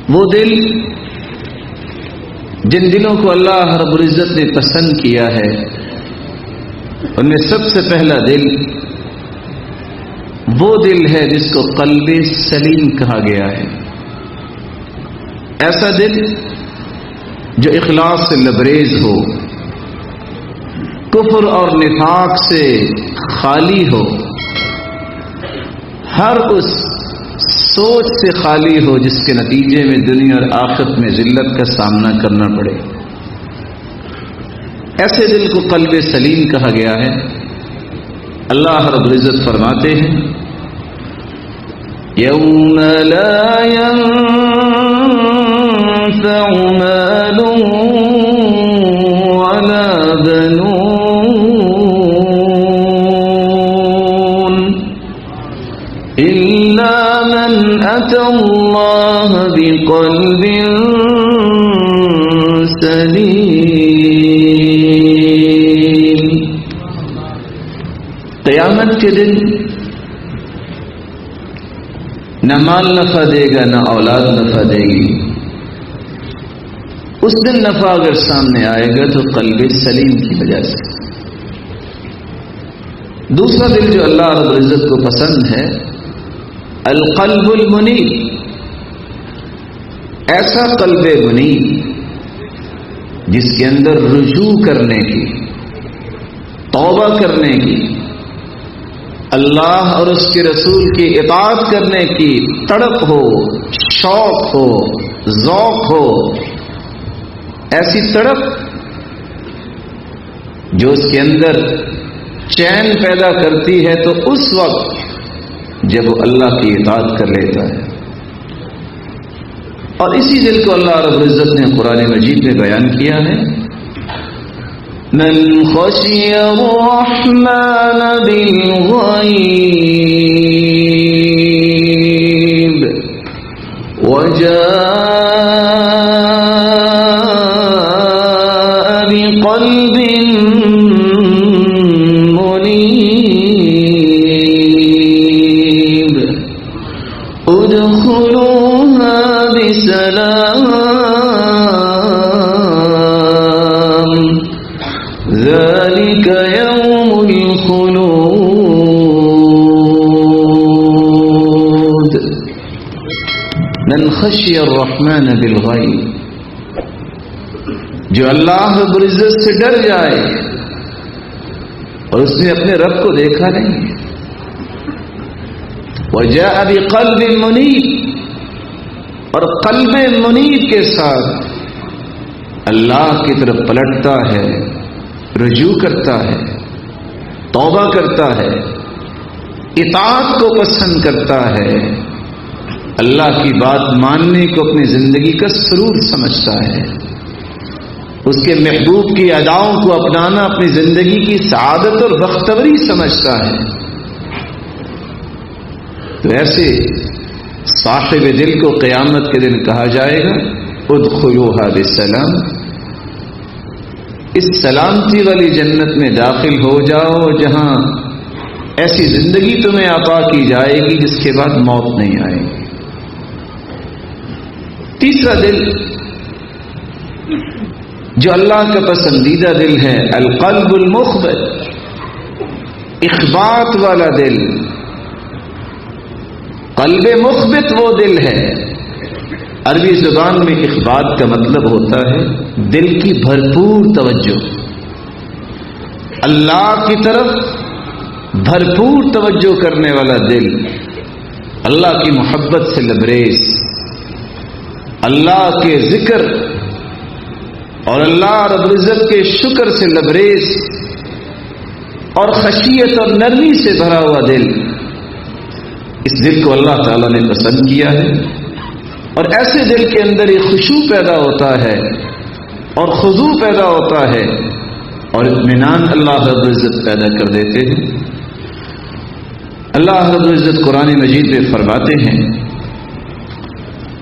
وہ دل جن دلوں کو اللہ رب العزت نے پسند کیا ہے ان میں سب سے پہلا دل وہ دل ہے جس کو قلب سلیم کہا گیا ہے. ایسا دل جو اخلاص سے لبریز ہو، کفر اور نفاق سے خالی ہو، ہر اس سوچ سے خالی ہو جس کے نتیجے میں دنیا اور آخرت میں ذلت کا سامنا کرنا پڑے. ایسے دل کو قلب سلیم کہا گیا ہے. اللہ رب العزت فرماتے ہیں یوم لا ينفع مال ولا بنون إلا من أتى الله بقلب سليم. قیامت کے دن نہ مال نفع دے گا نہ اولاد نفع دے گی. اس دن نفع اگر سامنے آئے گا تو قلب سلیم کی وجہ سے. دوسرا دل جو اللہ رب العزت کو پسند ہے القلب المنیب، ایسا قلب منیب جس کے اندر رجوع کرنے کی، توبہ کرنے کی، اللہ اور اس کے رسول کی اطاعت کرنے کی تڑپ ہو، شوق ہو، ذوق ہو. ایسی تڑپ جو اس کے اندر چین پیدا کرتی ہے تو اس وقت جب وہ اللہ کی اطاعت کر لیتا ہے. اور اسی دل کو اللہ رب العزت نے قرآن مجید میں بیان کیا ہے من خشی الرحمن بالغیب وجاء بقلب منیب ادخلوها بسلام ذلك يوم الخلود. من خشی الرحمن بالغیب، جو اللہ رب العزت سے ڈر جائے اور اس نے اپنے رب کو دیکھا نہیں. وجاء بقلب منیب، اور قلب منیب کے ساتھ اللہ کی طرف پلٹتا ہے، رجوع کرتا ہے، توبہ کرتا ہے، اطاعت کو پسند کرتا ہے، اللہ کی بات ماننے کو اپنی زندگی کا سرور سمجھتا ہے، اس کے محبوب کی اداؤں کو اپنانا اپنی زندگی کی سعادت اور بختوری سمجھتا ہے. تو ایسے صاحب دل کو قیامت کے دن کہا جائے گا ادخلوها بسلام، اس سلامتی والی جنت میں داخل ہو جاؤ جہاں ایسی زندگی تمہیں عطا کی جائے گی جس کے بعد موت نہیں آئے گی. تیسرا دل جو اللہ کا پسندیدہ دل ہے القلب المخبت، اخبات والا دل. قلب مخبت وہ دل ہے، عربی زبان میں اخبات کا مطلب ہوتا ہے دل کی بھرپور توجہ، اللہ کی طرف بھرپور توجہ کرنے والا دل، اللہ کی محبت سے لبریز، اللہ کے ذکر اور اللہ رب العزت کے شکر سے لبریز اور خشیت اور نرمی سے بھرا ہوا دل. اس دل کو اللہ تعالیٰ نے پسند کیا ہے اور ایسے دل کے اندر ایک خشوع پیدا ہوتا ہے اور خضوع پیدا ہوتا ہے اور اطمینان اللہ رب العزت پیدا کر دیتے ہیں. اللہ رب العزت قرآن مجید میں فرماتے ہیں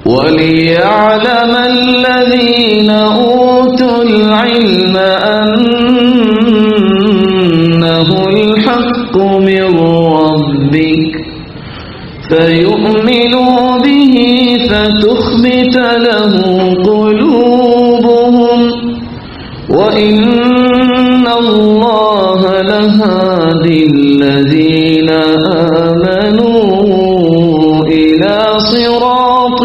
وَلِيَعْلَمَ الَّذِينَ أُوتُوا الْعِلْمَ أَنَّهُ الْحَقُّ مِنْ رَبِّكَ فيؤمنوا به فتخبت له قلوبهم وإن الله لهادي الذين آمنوا إلى صراط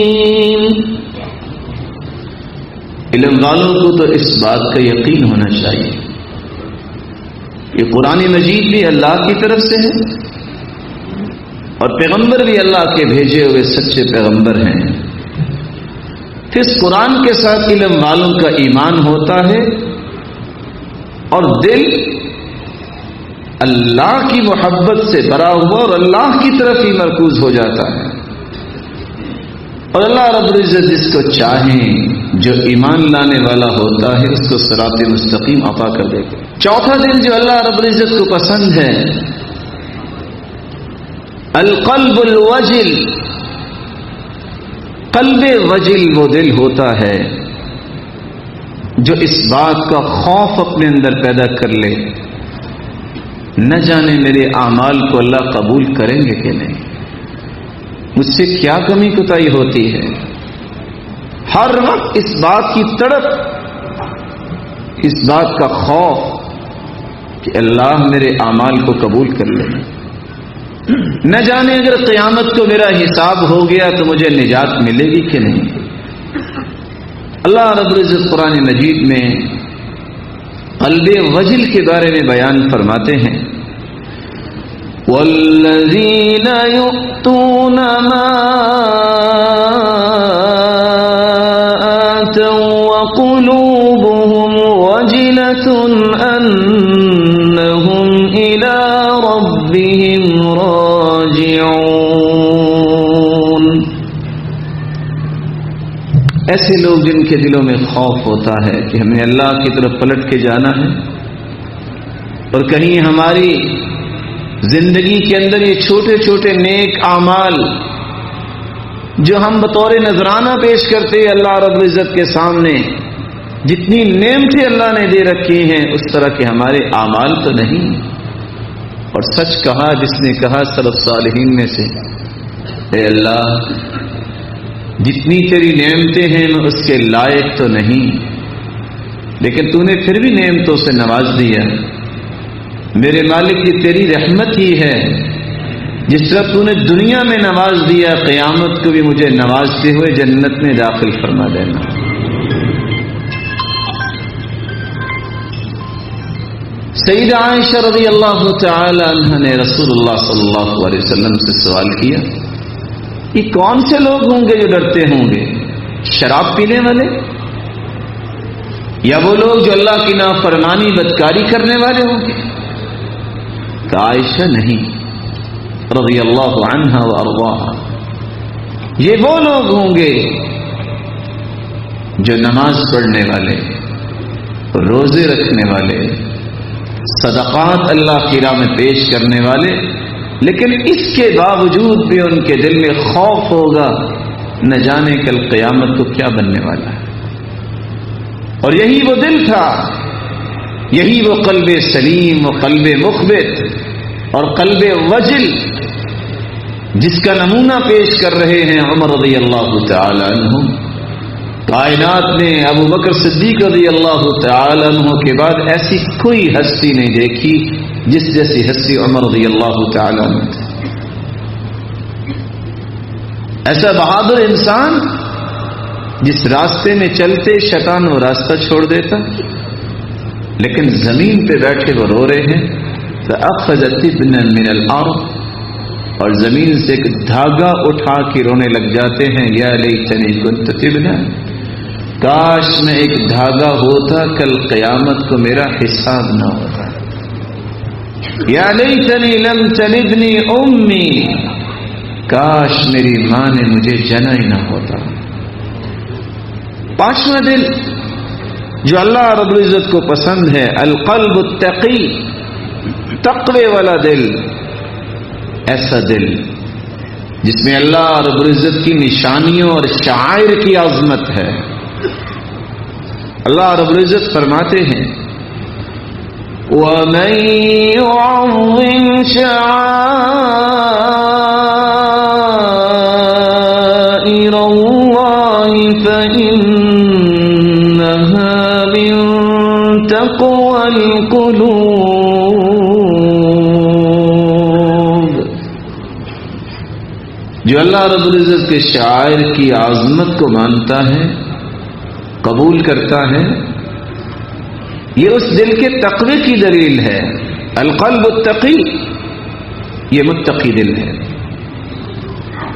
مستقيم. علم والوں کو تو اس بات کا یقین ہونا چاہیے کہ قرآن مجید بھی اللہ کی طرف سے ہے اور پیغمبر بھی اللہ کے بھیجے ہوئے سچے پیغمبر ہیں. پھر اس قرآن کے ساتھ علم والوں کا ایمان ہوتا ہے اور دل اللہ کی محبت سے بھرا ہوا اور اللہ کی طرف ہی مرکوز ہو جاتا ہے. اور اللہ رب العزت جس کو چاہیں جو ایمان لانے والا ہوتا ہے اس کو صراط مستقیم عطا کر دے گا. چوتھا دل جو اللہ رب العزت کو پسند ہے القلب الوجل. قلب وجل وہ دل ہوتا ہے جو اس بات کا خوف اپنے اندر پیدا کر لے نہ جانے میرے اعمال کو اللہ قبول کریں گے کہ نہیں, مجھ سے کیا کمی کوتاہی ہوتی ہے. ہر وقت اس بات کی تڑپ, اس بات کا خوف کہ اللہ میرے اعمال کو قبول کر لے. نہ جانے اگر قیامت کو میرا حساب ہو گیا تو مجھے نجات ملے گی کہ نہیں. اللہ رب العزت قرآن مجید میں قلب وجل کے بارے میں بیان فرماتے ہیں والذین یؤتون ما آتوا وقلوبهم وجلة انہم الی ربهم راجعون. ایسے لوگ جن کے دلوں میں خوف ہوتا ہے کہ ہمیں اللہ کی طرف پلٹ کے جانا ہے اور کہیں ہماری زندگی کے اندر یہ چھوٹے چھوٹے نیک اعمال جو ہم بطور نذرانہ پیش کرتے ہیں اللہ رب العزت کے سامنے, جتنی نعمتیں اللہ نے دے رکھی ہیں اس طرح کے ہمارے اعمال تو نہیں. اور سچ کہا جس نے کہا سلف صالحین میں سے, اے اللہ جتنی تیری نعمتیں ہیں میں اس کے لائق تو نہیں, لیکن تو نے پھر بھی نعمتوں سے نواز دیا. میرے مالک یہ تیری رحمت ہی ہے, جس طرح تو نے دنیا میں نواز دیا قیامت کو بھی مجھے نوازتے ہوئے جنت میں داخل فرما دینا. سیدہ عائشہ رضی اللہ تعالی عنہ نے رسول اللہ صلی اللہ علیہ وسلم سے سوال کیا یہ کون سے لوگ ہوں گے جو ڈرتے ہوں گے, شراب پینے والے یا وہ لوگ جو اللہ کی نافرمانی بدکاری کرنے والے ہوں گے؟ کہ عائشہ نہیں رضی اللہ عنہا وارضاہا, یہ وہ لوگ ہوں گے جو نماز پڑھنے والے, روزے رکھنے والے, صدقات اللہ کی راہ میں پیش کرنے والے, لیکن اس کے باوجود بھی ان کے دل میں خوف ہوگا نہ جانے کل قیامت کو کیا بننے والا ہے. اور یہی وہ دل تھا, یہی وہ قلب سلیم و قلب مخبت اور قلب وجل جس کا نمونہ پیش کر رہے ہیں عمر رضی اللہ تعالی عنہ. کائنات نے ابو بکر صدیق رضی اللہ تعالی عنہ کے بعد ایسی کوئی ہستی نہیں دیکھی جس جیسی ہستی عمر رضی اللہ تعالی عنہ تھی. ایسا بہادر انسان جس راستے میں چلتے شیطان وہ راستہ چھوڑ دیتا, لیکن زمین پہ بیٹھے وہ رو رہے ہیں فأخذت ابنا من الارض, اور زمین سے ایک دھاگا اٹھا کے رونے لگ جاتے ہیں یا لیتنی کنت ابنا, کاش میں ایک دھاگا ہوتا کل قیامت کو میرا حساب نہ ہوتا. یا لیتنی لم تلدنی امی, کاش میری ماں نے مجھے جنا ہی نہ ہوتا. پانچواں دل جو اللہ رب العزت کو پسند ہے القلب التقی, تقوی والا دل, ایسا دل جس میں اللہ رب العزت کی نشانیوں اور شعائر کی عظمت ہے. اللہ رب العزت فرماتے ہیں وَمَن يُعَظِّمْ شَعَائِرَ اللَّهِ فَإِنَّهَا مِن تَقْوَى الْقُلُوبِ۔ جو اللہ رب العزت کے شعائر کی عظمت کو مانتا ہے، قبول کرتا ہے، یہ اس دل کے تقوی کی دلیل ہے۔ القلب التقی، یہ متقی دل ہے۔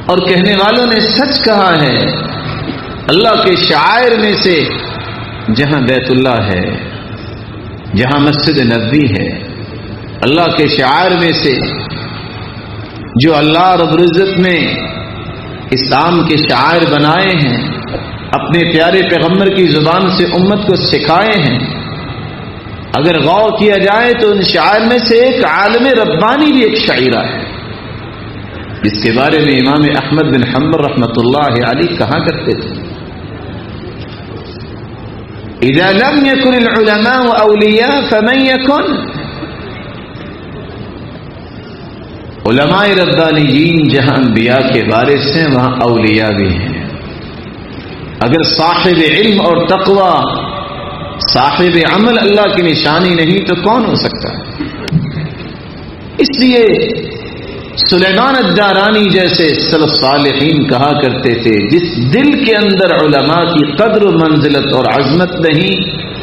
اور کہنے والوں نے سچ کہا ہے، اللہ کے شعائر میں سے جہاں بیت اللہ ہے، جہاں مسجد نبوی ہے، اللہ کے شعائر میں سے جو اللہ رب العزت نے اسلام کے شعائر بنائے ہیں، اپنے پیارے پیغمبر کی زبان سے امت کو سکھائے ہیں، اگر غور کیا جائے تو ان شاعر میں سے ایک عالم ربانی بھی ایک شاعرہ ہے، جس کے بارے میں امام احمد بن حنبل رحمۃ اللہ علیہ کہا کرتے تھے، اذا لم يكن العلماء اولیاء فمن يكن۔ علماء ربانیین جہاں انبیاء کے وارث ہیں وہاں اولیاء بھی ہیں۔ اگر صاحب علم اور تقوی، صاحب عمل اللہ کی نشانی نہیں تو کون ہو سکتا ہے؟ اس لیے سلیمان الدارانی جیسے سلف صالحین کہا کرتے تھے، جس دل کے اندر علماء کی قدر و منزلت اور عظمت نہیں،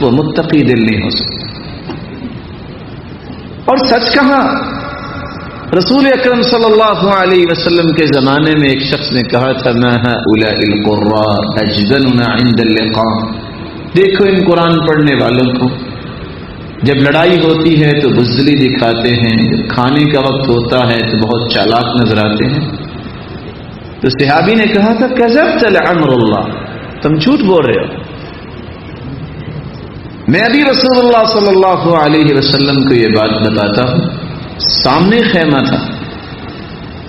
وہ متقی دل نہیں ہو سکتا۔ اور سچ کہا، رسول اکرم صلی اللہ علیہ وسلم کے زمانے میں ایک شخص نے کہا تھا، ما هؤلاء القراء اجدلنا عند اللقاء۔ دیکھو ان قرآن پڑھنے والوں کو، جب لڑائی ہوتی ہے تو بزدلی دکھاتے ہیں، جب کھانے کا وقت ہوتا ہے تو بہت چالاک نظر آتے ہیں۔ تو صحابی نے کہا تھا، کذبت لعمر اللہ، تم جھوٹ بول رہے ہو۔ میں ابھی رسول اللہ صلی اللہ علیہ وسلم کو یہ بات بتاتا ہوں، سامنے خیمہ تھا،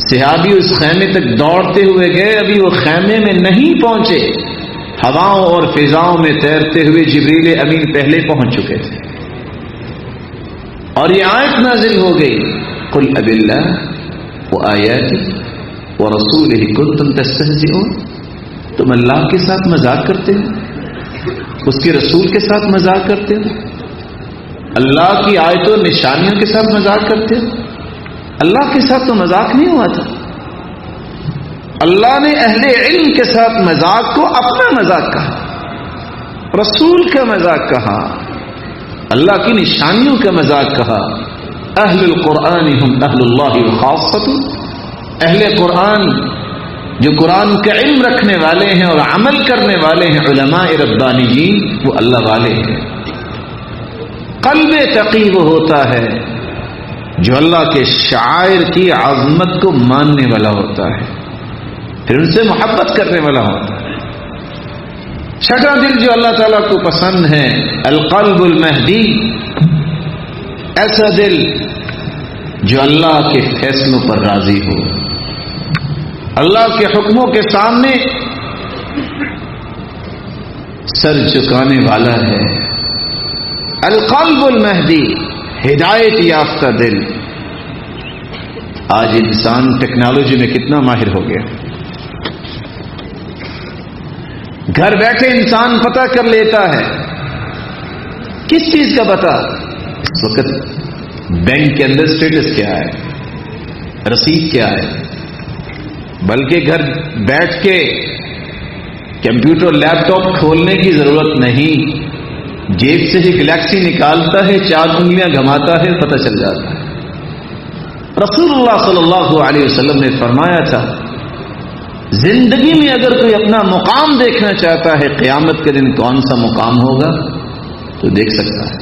صحابی اس خیمے تک دوڑتے ہوئے گئے، ابھی وہ خیمے میں نہیں پہنچے، ہواؤں اور فضاؤں میں تیرتے ہوئے جبریل امین پہلے پہنچ چکے تھے، اور یہ آیت نازل ہو گئی، قل اب اللہ وآیاتہ ورسولہ کنتم تستہزئون۔ تم اللہ کے ساتھ مذاق کرتے ہو، اس کے رسول کے ساتھ مذاق کرتے ہو، اللہ کی آیتوں نشانیوں کے ساتھ مذاق کرتے ہو۔ اللہ کے ساتھ تو مذاق نہیں ہوا تھا، اللہ نے اہل علم کے ساتھ مذاق کو اپنا مذاق کہا، رسول کا مذاق کہا، اللہ کی نشانیوں کا مذاق کہا۔ اہل القرآن ہم اہل اللہ وخاصۃ، اہل قرآن جو قرآن کا علم رکھنے والے ہیں اور عمل کرنے والے ہیں، علماء ربانیین، وہ اللہ والے ہیں۔ قلب تقی وہ ہوتا ہے جو اللہ کے شعائر کی عظمت کو ماننے والا ہوتا ہے، پھر ان سے محبت کرنے والا ہوتا ہے۔ چھٹا دل جو اللہ تعالیٰ کو پسند ہے، القلب المہدی، ایسا دل جو اللہ کے فیصلوں پر راضی ہو، اللہ کے حکموں کے سامنے سر جھکانے والا ہے۔ القلب المہدی، ہدایت یافتہ دل۔ آج انسان ٹیکنالوجی میں کتنا ماہر ہو گیا، گھر بیٹھے انسان پتہ کر لیتا ہے۔ کس چیز کا پتہ؟ اس وقت بینک کے اندر سٹیٹس کیا ہے، رسید کیا ہے، بلکہ گھر بیٹھ کے کمپیوٹر لیپ ٹاپ کھولنے کی ضرورت نہیں، جیب سے ہی گلیکسی نکالتا ہے، 4 انگلیاں گھماتا ہے، پتہ چل جاتا ہے۔ رسول اللہ صلی اللہ علیہ وسلم نے فرمایا تھا، زندگی میں اگر کوئی اپنا مقام دیکھنا چاہتا ہے، قیامت کے دن کون سا مقام ہوگا تو دیکھ سکتا ہے۔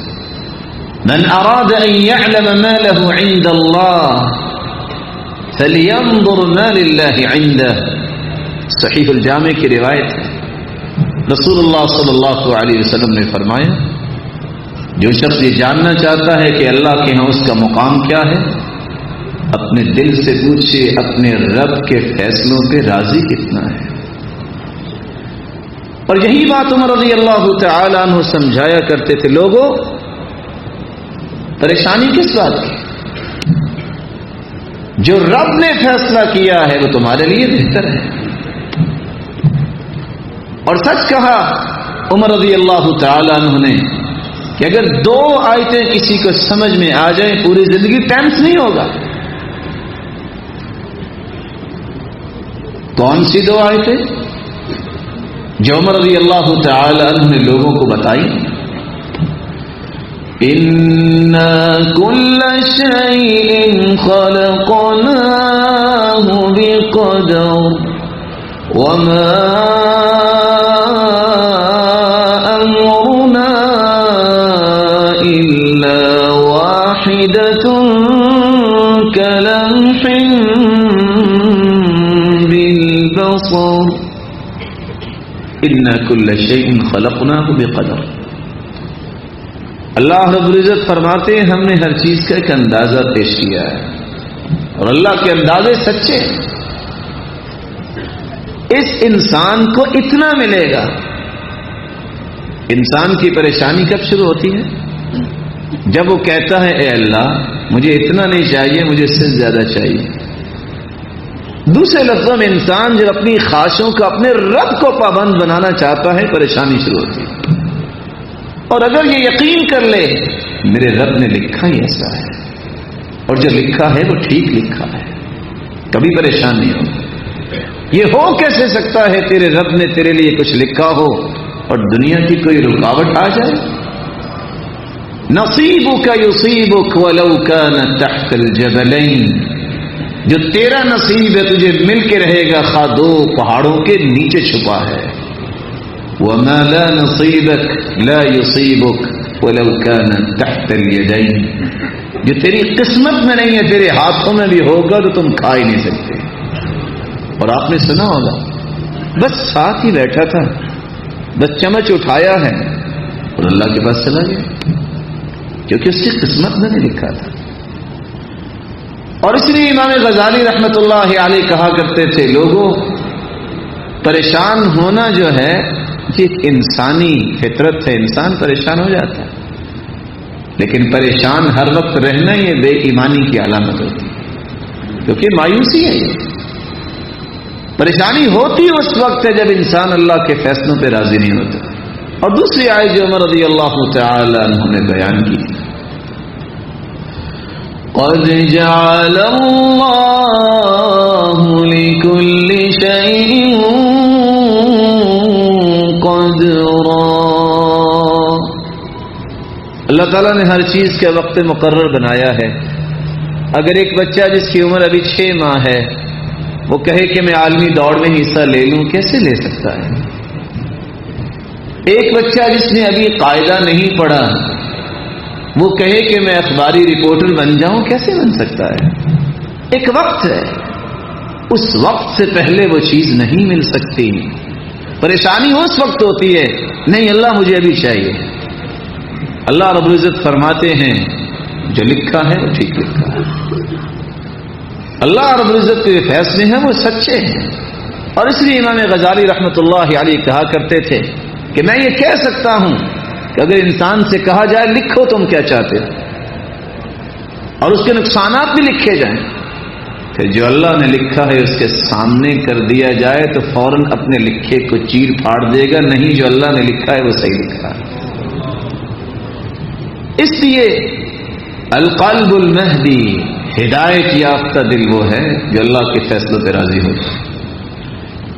من اراد ان يعلم ما له عند الله فلينظر ما لله عنده، صحیح الجامع کی روایت ہے۔ رسول اللہ صلی اللہ علیہ وسلم نے فرمایا، جو شخص یہ جاننا چاہتا ہے کہ اللہ کے ہاں اس کا مقام کیا ہے، اپنے دل سے پوچھے اپنے رب کے فیصلوں پہ راضی کتنا ہے۔ اور یہی بات عمر رضی اللہ تعالی عنہ سمجھایا کرتے تھے، لوگوں پریشانی کس بات کی؟ جو رب نے فیصلہ کیا ہے وہ تمہارے لیے بہتر ہے. اور سچ کہا عمر رضی اللہ تعالی عنہ نے کہ اگر 2 آیتیں کسی کو سمجھ میں آ جائیں پوری زندگی ٹینس نہیں ہوگا. کون سی 2 آیتیں جو عمر رضی اللہ تعالی عنہ نے لوگوں کو بتائی؟ اِنَّا كُلَّ شَيْءٍ خَلَقْنَاهُ بِقَدَرٍ وَمَا أَمْرُنَا إِلَّا وَاحِدَةٌ كَلَمْحٍ بِالْبَصَرِ اِنَّا كُلَّ شَيْءٍ خَلَقْنَاهُ بِقَدَرٍ. اللہ رب العزت فرماتے ہیں ہم نے ہر چیز کا ایک اندازہ پیش کیا ہے اور اللہ کے اندازے سچے ہیں. اس انسان کو اتنا ملے گا. انسان کی پریشانی کب شروع ہوتی ہے؟ جب وہ کہتا ہے اے اللہ مجھے اتنا نہیں چاہیے، مجھے اس سے زیادہ چاہیے. دوسرے لفظوں میں انسان جب اپنی خواہشوں کا اپنے رب کو پابند بنانا چاہتا ہے پریشانی شروع ہوتی ہے. اور اگر یہ یقین کر لے میرے رب نے لکھا ہی ایسا ہے اور جو لکھا ہے وہ ٹھیک لکھا ہے، کبھی پریشان نہیں ہو. یہ ہو کیسے سکتا ہے تیرے رب نے تیرے لیے کچھ لکھا ہو اور دنیا کی کوئی رکاوٹ آ جائے؟ نصیبک یصیبک ولو کان تحت الجبلین، جو تیرا نصیب ہے تجھے مل کے رہے گا خواہ 2 پہاڑوں کے نیچے چھپا ہے. وما لا نصیبک لا یصیبک ولو کان تحت الیدین، جو تیری قسمت میں نہیں ہے تیرے ہاتھوں میں بھی ہوگا تو تم کھا ہی نہیں سکتے. اور آپ نے سنا ہوگا بس ساتھ ہی بیٹھا تھا، بس چمچ اٹھایا ہے اور اللہ کے پاس چلا گیا کیونکہ اس کی قسمت میں نہیں لکھا تھا. اور اس لیے امام غزالی رحمت اللہ علیہ کہا کرتے تھے لوگوں پریشان ہونا جو ہے یہ انسانی فطرت ہے، انسان پریشان ہو جاتا ہے، لیکن پریشان ہر وقت رہنا یہ بے ایمانی کی علامت ہوتی ہے کیونکہ مایوسی ہے. یہ پریشانی ہوتی اس وقت ہے جب انسان اللہ کے فیصلوں پہ راضی نہیں ہوتا. اور دوسری آیت جو عمر رضی اللہ تعالی عنہ نے بیان کی، قد جعل اللہ لكل شيء قدرا، اللہ تعالیٰ نے ہر چیز کا وقت مقرر بنایا ہے. اگر ایک بچہ جس کی عمر ابھی 6 ماہ ہے وہ کہے کہ میں عالمی دوڑ میں حصہ لے لوں، کیسے لے سکتا ہے؟ ایک بچہ جس نے ابھی قاعدہ نہیں پڑھا وہ کہے کہ میں اخباری رپورٹر بن جاؤں، کیسے بن سکتا ہے؟ ایک وقت ہے، اس وقت سے پہلے وہ چیز نہیں مل سکتی. پریشانی اس وقت ہوتی ہے نہیں اللہ مجھے ابھی چاہیے. اللہ رب العزت فرماتے ہیں جو لکھا ہے وہ ٹھیک لکھا ہے. اللہ رب العزت کے فیصلے ہیں وہ سچے ہیں. اور اس لیے امام غزالی رحمت اللہ علیہ کہا کرتے تھے کہ میں یہ کہہ سکتا ہوں کہ اگر انسان سے کہا جائے لکھو تم کیا چاہتے ہو اور اس کے نقصانات بھی لکھے جائیں، پھر جو اللہ نے لکھا ہے اس کے سامنے کر دیا جائے تو فوراً اپنے لکھے کو چیر پھاڑ دے گا، نہیں جو اللہ نے لکھا ہے وہ صحیح لکھا ہے. اس لیے القلب المہدی، ہدایت یافتہ دل وہ ہے جو اللہ کے فیصلوں پہ راضی ہو.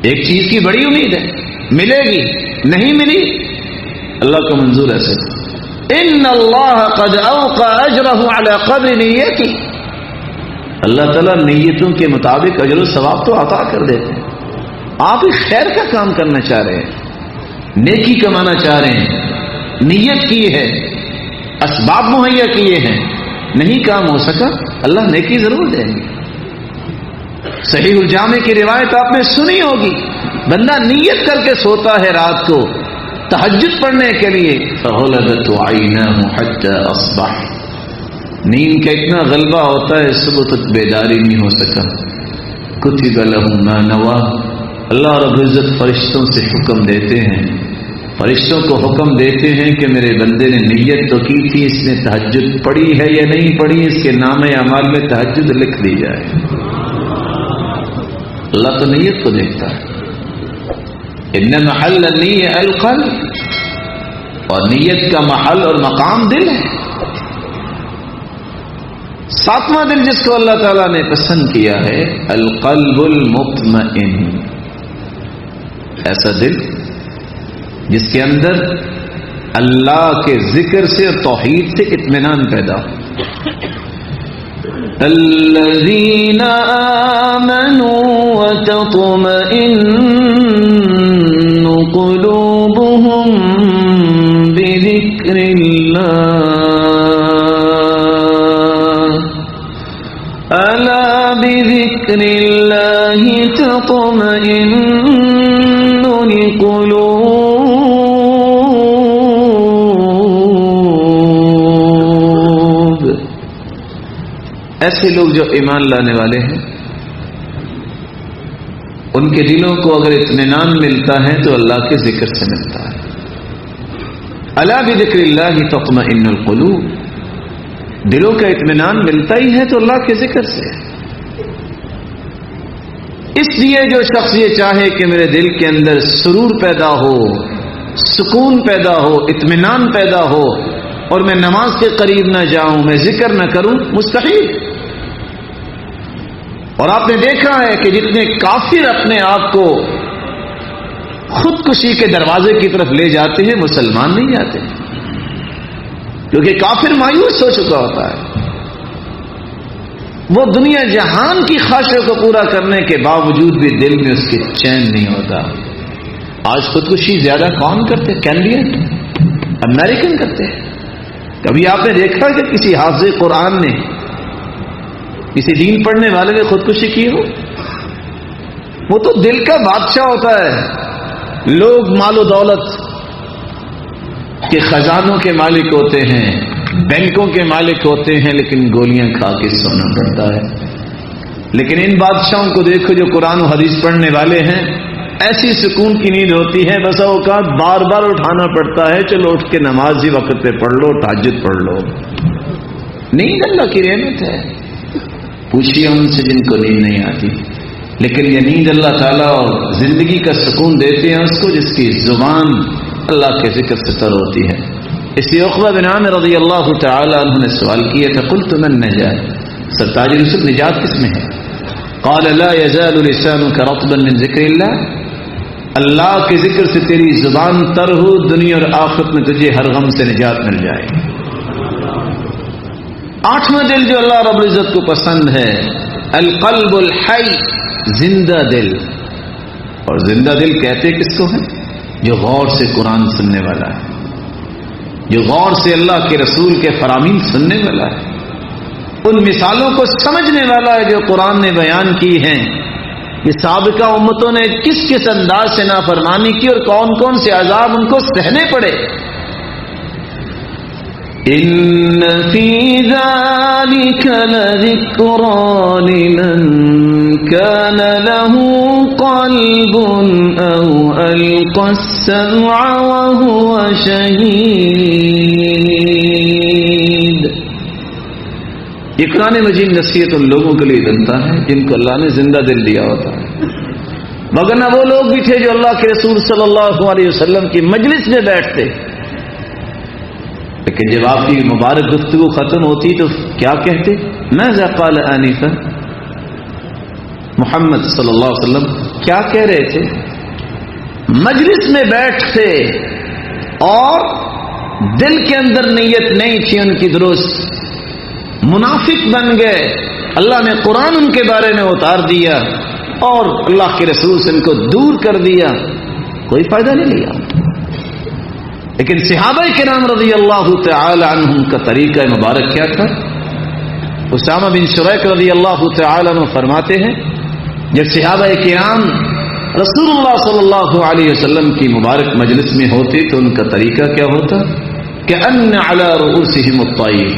ایک چیز کی بڑی امید ہے ملے گی، نہیں ملی اللہ کو منظور ہے صرف. ان اللہ قد اوقع اجرہ علی قدر نیتی، اللہ تعالیٰ نیتوں کے مطابق اجر و ثواب تو عطا کر دیتے ہیں. آپ ایک خیر کا کام کرنا چاہ رہے ہیں، نیکی کمانا چاہ رہے ہیں، نیت کی ہے، اسباب مہیا کیے ہیں، نہیں کام ہو سکا اللہ نیکی ضرور دیں گے. صحیح الجامع کی روایت آپ نے سنی ہوگی، بندہ نیت کر کے سوتا ہے رات کو تہجد پڑھنے کے لیے، فغلبت عیناہ حتی اصبح، نیند کا اتنا غلبہ ہوتا ہے صبح تک بیداری نہیں ہو سکا. کتب لہ ما نویٰ، اللہ رب العزت فرشتوں سے حکم دیتے ہیں فرشتوں کو حکم دیتے ہیں کہ میرے بندے نے نیت تو کی تھی، اس نے تہجد پڑھی ہے یا نہیں پڑھی، اس کے نام اعمال میں تہجد لکھ دی جائے۔ اللہ تو نیت کو دیکھتا ہے۔ ان محل النیہ القلب، اور نیت کا محل اور مقام دل ہے۔ ساتواں دل جس کو اللہ تعالیٰ نے پسند کیا ہے، القلب المطمئن، ایسا دل جس کے اندر اللہ کے ذکر سے اور توحید سے اطمینان پیدا ہو۔ الذین آمنوا وتطمئن قلوبهم بذکر اللہ الا بذکر اللہ تطمئن القلوب۔ ایسے لوگ جو ایمان لانے والے ہیں، ان کے دلوں کو اگر اطمینان ملتا ہے تو اللہ کے ذکر سے ملتا ہے۔ الا بذکر اللہ تطمئن القلوب، دلوں کا اطمینان ملتا ہی ہے تو اللہ کے ذکر سے۔ اس لیے جو شخص یہ چاہے کہ میرے دل کے اندر سرور پیدا ہو، سکون پیدا ہو، اطمینان پیدا ہو، اور میں نماز کے قریب نہ جاؤں، میں ذکر نہ کروں، مستحیل۔ اور آپ نے دیکھا ہے کہ جتنے کافر اپنے آپ کو خودکشی کے دروازے کی طرف لے جاتے ہیں، مسلمان نہیں جاتے، کیونکہ کافر مایوس ہو چکا ہوتا ہے۔ وہ دنیا جہان کی خواہشوں کو پورا کرنے کے باوجود بھی دل میں اس کے چین نہیں ہوتا۔ آج خودکشی زیادہ کون کرتے؟ کینیڈین، امریکن کرتے ہیں۔ کبھی آپ نے دیکھا کہ کسی حافظ قرآن نے، کسی دین پڑھنے والے نے خودکشی کی ہو؟ وہ تو دل کا بادشاہ ہوتا ہے۔ لوگ مال و دولت کے خزانوں کے مالک ہوتے ہیں، بینکوں کے مالک ہوتے ہیں، لیکن گولیاں کھا کے سونا پڑتا ہے۔ لیکن ان بادشاہوں کو دیکھو جو قرآن و حدیث پڑھنے والے ہیں، ایسی سکون کی نیند ہوتی ہے، بس اوقات بار بار اٹھانا پڑتا ہے، چلو اٹھ کے نماز ہی وقت پہ پڑھ لو، تہجد پڑھ لو۔ نیند اللہ کی رحمت ہے، پوچھیے ان سے جن کو نیند نہیں آتی۔ لیکن یہ نیند اللہ تعالیٰ اور زندگی کا سکون دیتے ہیں اس کو جس کی زبان اللہ کے ذکر سے تر ہوتی ہے۔ اس لیے عقبہ بن عامر رضی اللہ تعالی عنہ نے سوال کیا تھا، قلت من نجات، سرتاج رسول نجات کس میں ہے؟ قال لا يزال لسانك رطبا من ذکر اللہ، اللہ کے ذکر سے تیری زبان تر ہو، دنیا اور آخرت میں تجھے ہر غم سے نجات مل جائے۔ آٹھواں دل جو اللہ رب العزت کو پسند ہے، القلب الحی، زندہ دل۔ اور زندہ دل کہتے کس کو ہے؟ جو غور سے قرآن سننے والا ہے، جو غور سے اللہ کے رسول کے فرامین سننے والا ہے، ان مثالوں کو سمجھنے والا ہے جو قرآن نے بیان کی ہیں، کہ سابقہ امتوں نے کس کس انداز سے نافرمانی کی اور کون کون سے عذاب ان کو سہنے پڑے۔ ان فی ذلک لذکری لمن کان له قلب او القى السمع وهو شہید۔ یہ قرآن مجید نصیحت ان لوگوں کے لیے بنتا ہے جن کو اللہ نے زندہ دل دیا ہوتا ہے، مگر نہ وہ لوگ بھی تھے جو اللہ کے رسول صلی اللہ علیہ وسلم کی مجلس میں بیٹھتے، لیکن جب آپ کی مبارک گفتگو ختم ہوتی تو کیا کہتے؟ ماذا قال آنفا، محمد صلی اللہ علیہ وسلم کیا کہہ رہے تھے؟ مجلس میں بیٹھتے اور دل کے اندر نیت نہیں تھی ان کی درست، منافق بن گئے، اللہ نے قرآن ان کے بارے میں اتار دیا اور اللہ کے رسول سے ان کو دور کر دیا، کوئی فائدہ نہیں لیا۔ لیکن صحابہ کرام رضی اللہ تعالی عنہم کا طریقہ مبارک کیا تھا؟ اسامہ بن شریک رضی اللہ تعالی عنہ فرماتے ہیں، جب صحابہ کرام رسول اللہ صلی اللہ علیہ وسلم کی مبارک مجلس میں ہوتے تو ان کا طریقہ کیا ہوتا؟ کہ ان علی رؤوسہم الطیر،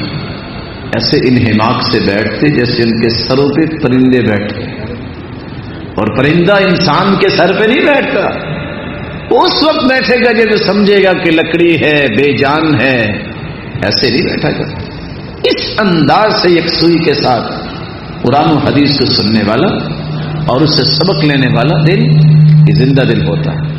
ایسے انہماک سے بیٹھتے جیسے ان کے سروں پہ پرندے بیٹھتے، اور پرندہ انسان کے سر پہ نہیں بیٹھتا، وہ اس وقت بیٹھے گا جب سمجھے گا کہ لکڑی ہے، بے جان ہے، ایسے نہیں بیٹھا گا. اس انداز سے یکسوئی کے ساتھ قرآن و حدیث کو سننے والا اور اس سے سبق لینے والا دل یہ زندہ دل ہوتا ہے.